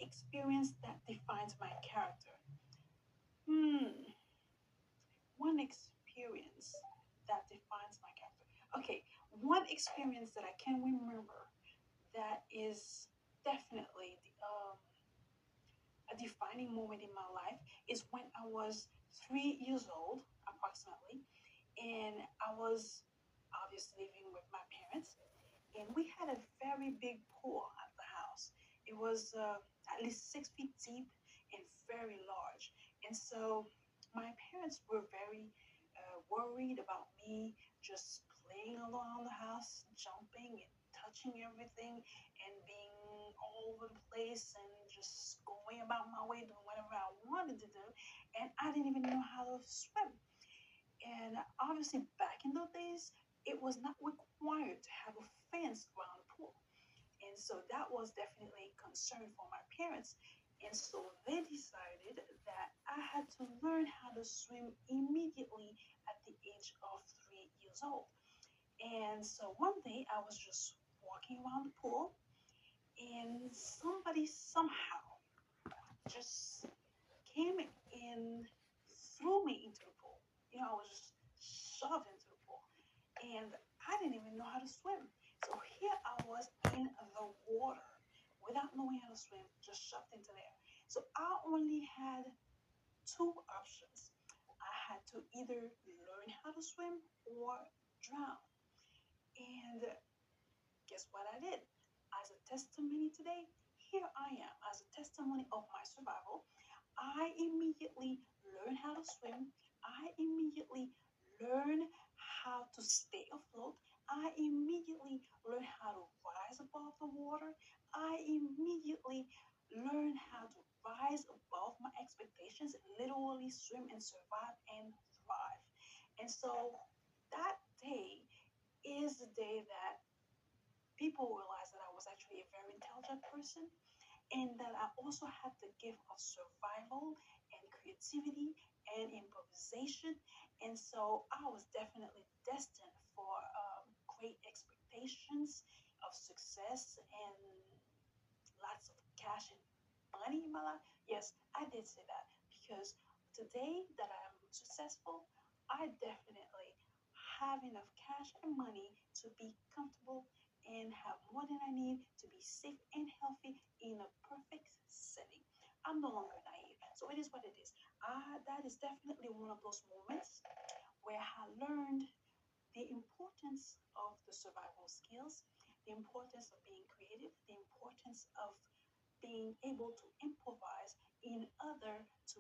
experience that defines my character. Hmm, one experience that defines my character. Okay, one experience that I can remember that is definitely a defining moment in my life is when I was 3 years old, approximately, and I was obviously living with my parents, and we had a very big pool at the house. It was at least 6 feet deep and very large. And so my parents were very worried about me just playing around the house, jumping and touching everything and being all over the place and just going about my way doing whatever I wanted to do. And I didn't even know how to swim. And obviously, back in those days, it was not required to have a fence around the pool. And so that was definitely a concern for my parents. And so they decided that I had to learn how to swim immediately at the age of 3 years old. And so one day I was just walking around the pool, and somebody somehow just came and threw me into the pool. I was just shoved into the pool. And I didn't even know how to swim. So here I was in the water without knowing how to swim, just shoved into there. So I only had two options. I had to either learn how to swim or drown. And guess what I did? As a testimony today, here I am as a testimony of my survival. I immediately learned how to swim. I immediately learned how to stay afloat. I immediately learned how to rise above the water. I immediately learned how to rise above my expectations, literally swim and survive and thrive. And so that day is the day that people realized that I was actually a very intelligent person and that I also had the gift of survival and creativity and improvisation. And so I was definitely destined for great expectations of success and lots of cash and money in my life. Yes, I did say that because today that I am successful, I definitely have enough cash and money to be comfortable and have more than I need to be safe and healthy in a perfect setting. I'm no longer naive. So it is what it is. That is definitely one of those moments where I learned the importance of the survival skills, the importance of being creative, the importance of being able to improvise in order to